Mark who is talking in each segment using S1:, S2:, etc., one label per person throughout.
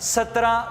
S1: 17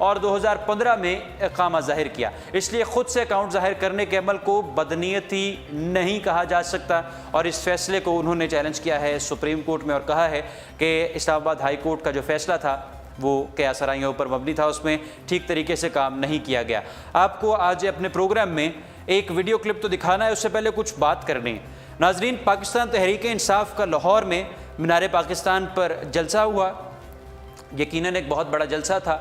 S1: اور 2015 میں اقامہ ظاہر کیا، اس لیے خود سے اکاؤنٹ ظاہر کرنے کے عمل کو بدنیتی نہیں کہا جا سکتا، اور اس فیصلے کو انہوں نے چیلنج کیا ہے سپریم کورٹ میں اور کہا ہے کہ اسلام آباد ہائی کورٹ کا جو فیصلہ تھا وہ قیاس آرائیوں پر مبنی تھا، اس میں ٹھیک طریقے سے کام نہیں کیا گیا۔ آپ کو آج اپنے پروگرام میں ایک ویڈیو کلپ تو دکھانا ہے، اس سے پہلے کچھ بات کرنی ہے۔ ناظرین، پاکستان تحریک انصاف کا لاہور میں مینار پاکستان پر جلسہ ہوا، یقیناً ایک بہت بڑا جلسہ تھا،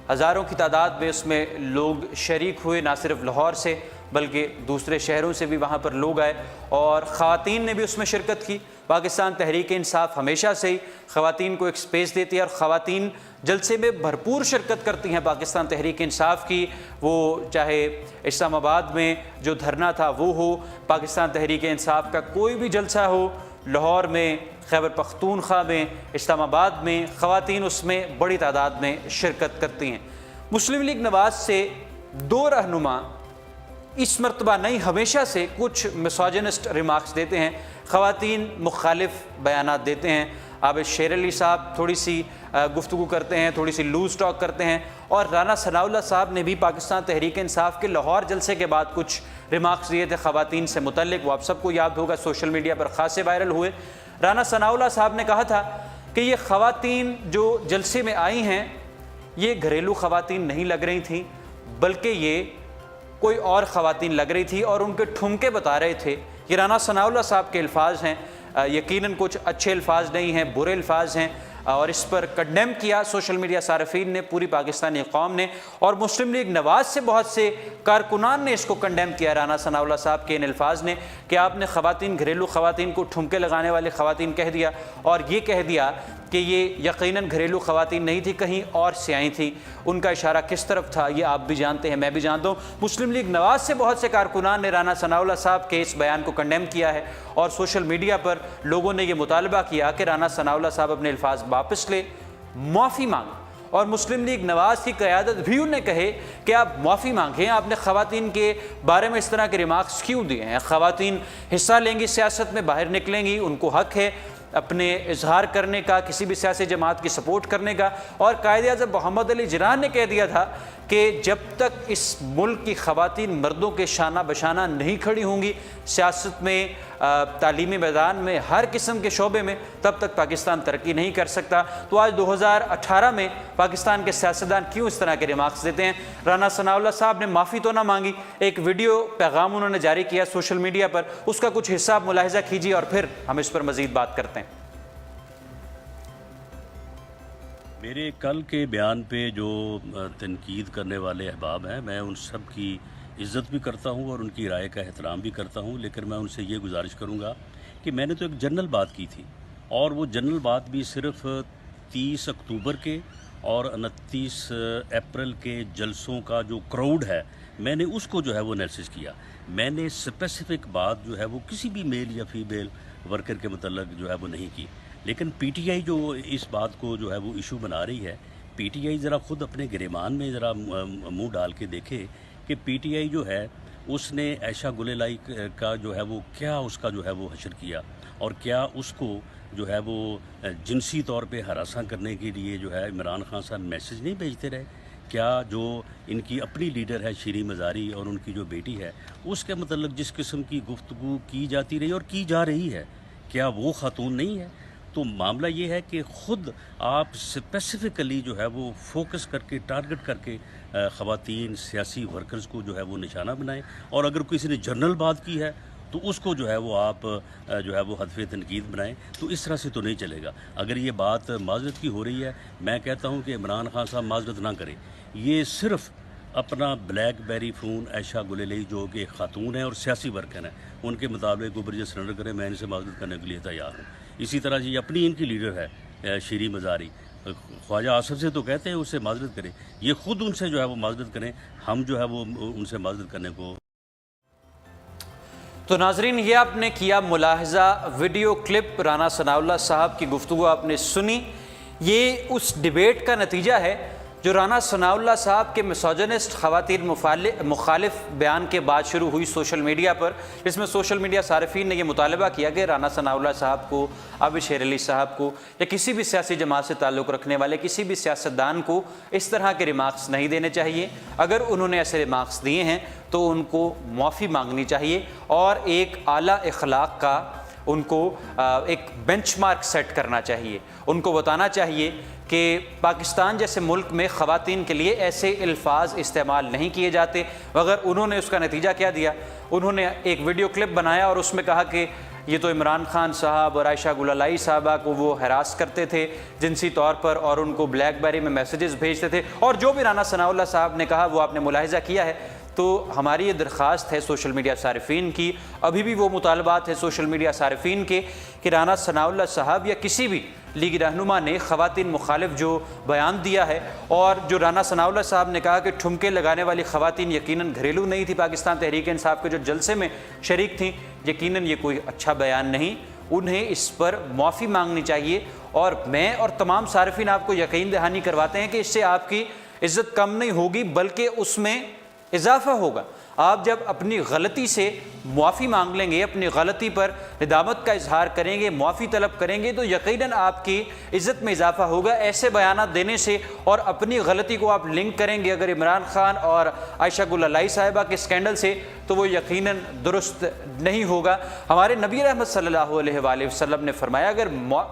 S1: ہزاروں کی تعداد میں اس میں لوگ شریک ہوئے، نہ صرف لاہور سے بلکہ دوسرے شہروں سے بھی وہاں پر لوگ آئے، اور خواتین نے بھی اس میں شرکت کی۔ پاکستان تحریک انصاف ہمیشہ سے ہی خواتین کو ایک سپیس دیتی ہے، اور خواتین جلسے میں بھرپور شرکت کرتی ہیں پاکستان تحریک انصاف کی، وہ چاہے اسلام آباد میں جو دھرنا تھا وہ ہو، پاکستان تحریک انصاف کا کوئی بھی جلسہ ہو، لاہور میں، خیبر پختونخوا میں، اسلام آباد میں، خواتین اس میں بڑی تعداد میں شرکت کرتی ہیں۔ مسلم لیگ نواز سے دو رہنما اس مرتبہ نہیں، ہمیشہ سے کچھ مسوجنسٹ ریمارکس دیتے ہیں، خواتین مخالف بیانات دیتے ہیں۔ عابد شیر علی صاحب تھوڑی سی گفتگو کرتے ہیں، تھوڑی سی لوز ٹاک کرتے ہیں، اور رانا ثناء اللہ صاحب نے بھی پاکستان تحریک انصاف کے لاہور جلسے کے بعد کچھ ریمارکس دیے تھے خواتین سے متعلق، وہ آپ سب کو یاد ہوگا، سوشل میڈیا پر خاصے وائرل ہوئے۔ رانا ثناء اللہ صاحب نے کہا تھا کہ یہ خواتین جو جلسے میں آئی ہیں یہ گھریلو خواتین نہیں لگ رہی تھیں، بلکہ یہ کوئی اور خواتین لگ رہی تھی، اور ان کے ٹھمکے بتا رہے تھے۔ یہ رانا ثناء اللہ صاحب کے الفاظ ہیں، یقیناً کچھ اچھے الفاظ نہیں ہیں، برے الفاظ ہیں، اور اس پر کنڈیم کیا سوشل میڈیا صارفین نے، پوری پاکستانی قوم نے، اور مسلم لیگ نواز سے بہت سے کارکنان نے اس کو کنڈیم کیا رانا ثناء اللہ صاحب کے ان الفاظ نے، کہ آپ نے خواتین، گھریلو خواتین کو ٹھمکے لگانے والی خواتین کہہ دیا، اور یہ کہہ دیا کہ یہ یقیناً گھریلو خواتین نہیں تھی، کہیں اور سے آئی تھیں۔ ان کا اشارہ کس طرف تھا یہ آپ بھی جانتے ہیں، میں بھی جانتا ہوں۔ مسلم لیگ نواز سے بہت سے کارکنان نے رانا ثناء اللہ صاحب کے اس بیان کو کنڈیم کیا ہے، اور سوشل میڈیا پر لوگوں نے یہ مطالبہ کیا کہ رانا ثناء اللہ صاحب اپنے الفاظ واپس لے، معافی مانگ، اور مسلم لیگ نواز کی قیادت بھی انہیں کہے کہ آپ معافی مانگیں، آپ نے خواتین کے بارے میں اس طرح کے ریمارکس کیوں دیے ہیں؟ خواتین حصہ لیں گی سیاست میں، باہر نکلیں گی، ان کو حق ہے اپنے اظہار کرنے کا، کسی بھی سیاسی جماعت کی سپورٹ کرنے کا، اور قائد اعظم محمد علی جناح نے کہہ دیا تھا کہ جب تک اس ملک کی خواتین مردوں کے شانہ بشانہ نہیں کھڑی ہوں گی سیاست میں، تعلیمی میدان میں، ہر قسم کے شعبے میں، تب تک پاکستان ترقی نہیں کر سکتا۔ تو آج 2018 میں پاکستان کے سیاستدان کیوں اس طرح کے ریمارکس دیتے ہیں؟ رانا ثناء اللہ صاحب نے معافی تو نہ مانگی، ایک ویڈیو پیغام انہوں نے جاری کیا سوشل میڈیا پر، اس کا کچھ حصہ آپ ملاحظہ کیجیے اور پھر ہم اس پر مزید بات کرتے ہیں۔
S2: میرے کل کے بیان پہ جو تنقید کرنے والے احباب ہیں، میں ان سب کی عزت بھی کرتا ہوں اور ان کی رائے کا احترام بھی کرتا ہوں، لیکن میں ان سے یہ گزارش کروں گا کہ میں نے تو ایک جنرل بات کی تھی، اور وہ جنرل بات بھی صرف 30 اکتوبر کے اور 29 اپریل کے جلسوں کا جو کراؤڈ ہے، میں نے اس کو جو ہے وہ انالیسس کیا۔ میں نے اسپیسیفک بات جو ہے وہ کسی بھی میل یا فیمیل ورکر کے متعلق جو ہے وہ نہیں کی۔ لیکن پی ٹی آئی جو اس بات کو جو ہے وہ ایشو بنا رہی ہے، پی ٹی آئی ذرا خود اپنے گریبان میں ذرا منہ ڈال کے دیکھے کہ پی ٹی آئی جو ہے اس نے عائشہ گل الائی کا جو ہے وہ کیا اس کا جو ہے وہ حشر کیا، اور کیا اس کو جو ہے وہ جنسی طور پہ ہراساں کرنے کے لیے جو ہے عمران خان صاحب میسج نہیں بھیجتے رہے؟ کیا جو ان کی اپنی لیڈر ہے شیریں مزاری اور ان کی جو بیٹی ہے، اس کے متعلق جس قسم کی گفتگو کی جاتی رہی اور کی جا رہی ہے، کیا وہ خاتون نہیں ہے؟ تو معاملہ یہ ہے کہ خود آپ اسپیسیفکلی جو ہے وہ فوکس کر کے، ٹارگٹ کر کے خواتین سیاسی ورکرز کو جو ہے وہ نشانہ بنائیں، اور اگر کسی نے جنرل بات کی ہے تو اس کو جو ہے وہ آپ جو ہے وہ ہدف تنقید بنائیں۔ تو اس طرح سے تو نہیں چلے گا۔ اگر یہ بات معذرت کی ہو رہی ہے، میں کہتا ہوں کہ عمران خان صاحب معذرت نہ کریں، یہ صرف اپنا بلیک بیری فون عائشہ گل الائی جو کہ خاتون ہیں اور سیاسی ورکر ہیں، ان کے مطابق اوپر یہ سرنڈر کریں، میں ان سے معذرت کرنے کے لیے تیار ہوں۔ اسی طرح جی اپنی ان کی لیڈر ہے شیریں مزاری، خواجہ آصف سے تو کہتے ہیں اس سے معذرت کریں، یہ خود ان سے جو ہے وہ معذرت کریں، ہم جو ہے وہ ان سے معذرت کرنے کو۔
S1: تو ناظرین، یہ آپ نے کیا ملاحظہ، ویڈیو کلپ رانا ثناء اللہ صاحب کی گفتگو آپ نے سنی، یہ اس ڈیبیٹ کا نتیجہ ہے جو رانا ثناءاللہ صاحب کے مسوجنسٹ خواتین مخالف بیان کے بعد شروع ہوئی سوشل میڈیا پر، اس میں سوشل میڈیا صارفین نے یہ مطالبہ کیا کہ رانا ثناءاللہ صاحب کو، عابد شیر علی صاحب کو یا کسی بھی سیاسی جماعت سے تعلق رکھنے والے کسی بھی سیاستدان کو اس طرح کے ریمارکس نہیں دینے چاہیے۔ اگر انہوں نے ایسے ریمارکس دیے ہیں تو ان کو معافی مانگنی چاہیے اور ایک اعلیٰ اخلاق کا ان کو ایک بینچ مارک سیٹ کرنا چاہیے۔ ان کو بتانا چاہیے کہ پاکستان جیسے ملک میں خواتین کے لیے ایسے الفاظ استعمال نہیں کیے جاتے، مگر انہوں نے اس کا نتیجہ کیا دیا؟ انہوں نے ایک ویڈیو کلپ بنایا اور اس میں کہا کہ یہ تو عمران خان صاحب اور عائشہ گل الائی صاحبہ کو وہ ہراس کرتے تھے جنسی طور پر اور ان کو بلیک بیری میں میسیجز بھیجتے تھے، اور جو بھی رانا ثناءاللہ صاحب نے کہا وہ آپ نے ملاحظہ کیا ہے۔ تو ہماری یہ درخواست ہے سوشل میڈیا صارفین کی، ابھی بھی وہ مطالبات ہیں سوشل میڈیا صارفین کے کہ رانا ثناءاللہ صاحب یا کسی بھی لیگی رہنما نے خواتین مخالف جو بیان دیا ہے، اور جو رانا ثناءاللہ صاحب نے کہا کہ ٹھمکے لگانے والی خواتین یقیناً گھریلو نہیں تھی، پاکستان تحریک انصاف کے جو جلسے میں شریک تھیں، یقیناً یہ کوئی اچھا بیان نہیں، انہیں اس پر معافی مانگنی چاہیے۔ اور میں اور تمام صارفین آپ کو یقین دہانی کرواتے ہیں کہ اس سے آپ کی عزت کم نہیں ہوگی بلکہ اس میں اضافہ ہوگا۔ آپ جب اپنی غلطی سے معافی مانگ لیں گے، اپنی غلطی پر ندامت کا اظہار کریں گے، معافی طلب کریں گے، تو یقیناً آپ کی عزت میں اضافہ ہوگا۔ ایسے بیانات دینے سے اور اپنی غلطی کو آپ لنک کریں گے اگر عمران خان اور عائشہ گل الائی صاحبہ کے اسکینڈل سے، تو وہ یقیناً درست نہیں ہوگا۔ ہمارے نبی رحمت صلی اللہ علیہ وآلہ وسلم نے فرمایا اگر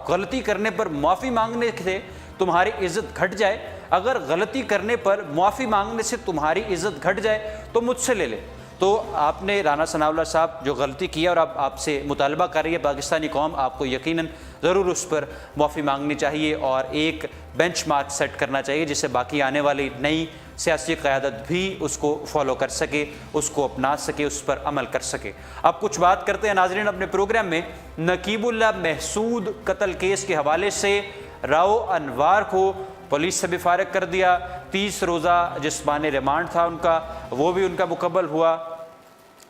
S1: غلطی کرنے پر معافی مانگنے سے تمہاری عزت گھٹ جائے، اگر غلطی کرنے پر معافی مانگنے سے تمہاری عزت گھٹ جائے تو مجھ سے لے لے۔ تو آپ نے رانا ثناءاللہ صاحب جو غلطی کیا اور آپ سے مطالبہ کر رہی ہے پاکستانی قوم، آپ کو یقیناً ضرور اس پر معافی مانگنی چاہیے اور ایک بینچ مارک سیٹ کرنا چاہیے جس سے باقی آنے والی نئی سیاسی قیادت بھی اس کو فالو کر سکے، اس کو اپنا سکے، اس پر عمل کر سکے۔ اب کچھ بات کرتے ہیں ناظرین اپنے پروگرام میں نقیب اللہ محسود قتل کیس کے حوالے سے۔ راؤ انوار کو پولیس سے بھی فارغ کر دیا، 30 روزہ جسمانی ریمانڈ تھا ان کا، وہ بھی ان کا مکمل ہوا۔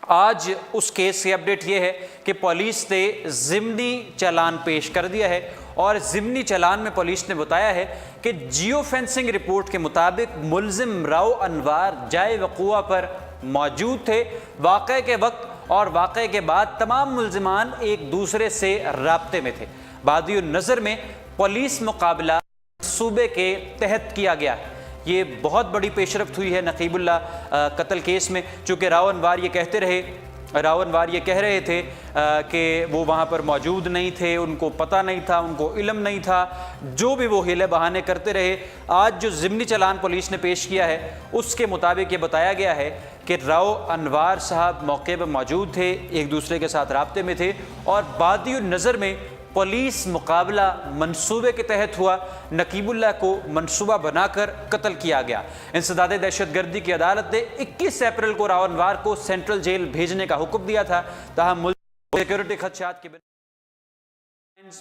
S1: آج اس کیس کی اپڈیٹ یہ ہے کہ پولیس نے ضمنی چالان پیش کر دیا ہے، اور ضمنی چالان میں پولیس نے بتایا ہے کہ جیو فینسنگ رپورٹ کے مطابق ملزم راؤ انوار جائے وقوع پر موجود تھے۔ واقعے کے وقت اور واقعے کے بعد تمام ملزمان ایک دوسرے سے رابطے میں تھے۔ بادی النظر میں پولیس مقابلہ صوبے کے تحت کیا گیا ہے۔ یہ بہت بڑی پیش رفت ہوئی ہے نقیب اللہ قتل کیس میں، چونکہ راؤ انوار یہ کہہ رہے تھے کہ وہ وہاں پر موجود نہیں تھے، ان کو پتہ نہیں تھا، ان کو علم نہیں تھا، جو بھی وہ ہیلے بہانے کرتے رہے۔ آج جو ضمنی چالان پولیس نے پیش کیا ہے اس کے مطابق یہ بتایا گیا ہے کہ راؤ انوار صاحب موقع پر موجود تھے، ایک دوسرے کے ساتھ رابطے میں تھے، اور بادی النظر میں پولیس مقابلہ منصوبے کے تحت ہوا۔ نقیب اللہ کو منصوبہ بنا کر قتل کیا گیا۔ انسداد دہشت گردی کی عدالت نے 21 اپریل کو راؤ انوار کو سینٹرل جیل بھیجنے کا حکم دیا تھا، تاہم ملک سیکیورٹی خدشات کے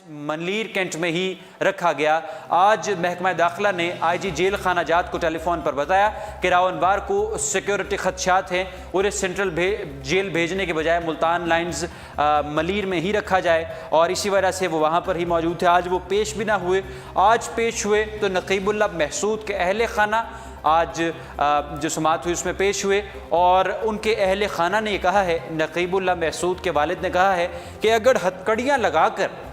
S1: منلیر کینٹ میں ہی رکھا گیا۔ آج محکمہ داخلہ نے آئی جی جیل خانہ جات کو ٹیلی فون پر بتایا کہ راؤ انوار کو سیکیورٹی خدشات ہیں، انہیں سینٹرل جیل بھیجنے کے بجائے ملتان لائنز ملیر میں ہی رکھا جائے، اور اسی وجہ سے وہ وہاں پر ہی موجود تھے۔ آج وہ پیش بھی نہ ہوئے۔ آج پیش ہوئے تو نقیب اللہ محسود کے اہل خانہ آج جو سماعت ہوئی اس میں پیش ہوئے، اور ان کے اہل خانہ نے یہ کہا ہے، نقیب اللہ محسود کے والد نے کہا ہے کہ اگر ہتھکڑیاں لگا کر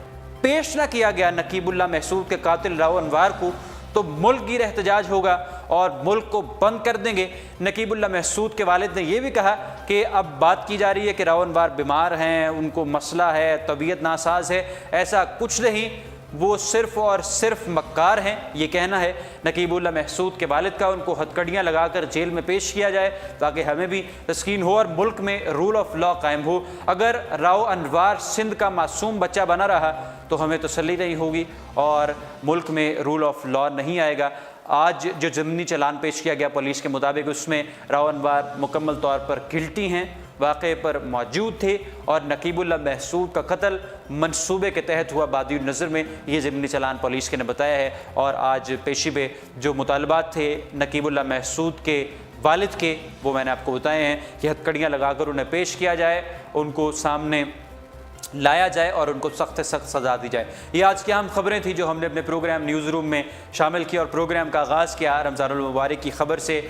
S1: پیش نہ کیا گیا نقیب اللہ محسود کے قاتل راؤ انوار کو تو ملک گیر احتجاج ہوگا اور ملک کو بند کر دیں گے۔ نقیب اللہ محسود کے والد نے یہ بھی کہا کہ اب بات کی جا رہی ہے کہ راؤ انوار بیمار ہیں، ان کو مسئلہ ہے، طبیعت ناساز ہے، ایسا کچھ نہیں، وہ صرف اور صرف مکار ہیں، یہ کہنا ہے نقیب اللہ محسود کے والد کا۔ ان کو ہتھکڑیاں لگا کر جیل میں پیش کیا جائے تاکہ ہمیں بھی تسکین ہو اور ملک میں رول آف لا قائم ہو۔ اگر راؤ انوار سندھ کا معصوم بچہ بنا رہا تو ہمیں تسلی نہیں ہوگی اور ملک میں رول آف لا نہیں آئے گا۔ آج جو ضمنی چالان پیش کیا گیا پولیس کے مطابق اس میں راؤ انوار مکمل طور پر گلٹی ہیں، واقعے پر موجود تھے، اور نقیب اللہ محسود کا قتل منصوبے کے تحت ہوا بادی النظر میں، یہ ضمنی چالان پولیس کے نے بتایا ہے۔ اور آج پیشی میں جو مطالبات تھے نقیب اللہ محسود کے والد کے، وہ میں نے آپ کو بتائے ہیں کہ ہتھکڑیاں لگا کر انہیں پیش کیا جائے، ان کو سامنے لایا جائے اور ان کو سخت سے سخت سزا دی جائے۔ یہ آج کی اہم خبریں تھیں جو ہم نے اپنے پروگرام نیوز روم میں شامل کی اور پروگرام کا آغاز کیا رمضان المبارک کی خبر سے۔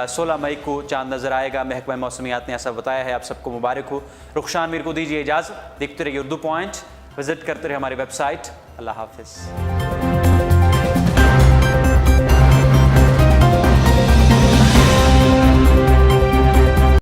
S1: 16 مئی کو چاند نظر آئے گا، محکمہ موسمیات نے ایسا بتایا ہے۔ آپ سب کو مبارک ہو۔ رخشان میر کو دیجیے اجازت، دیکھتے رہیے اردو پوائنٹ، وزٹ کرتے رہے ہماری ویب سائٹ۔ اللہ حافظ۔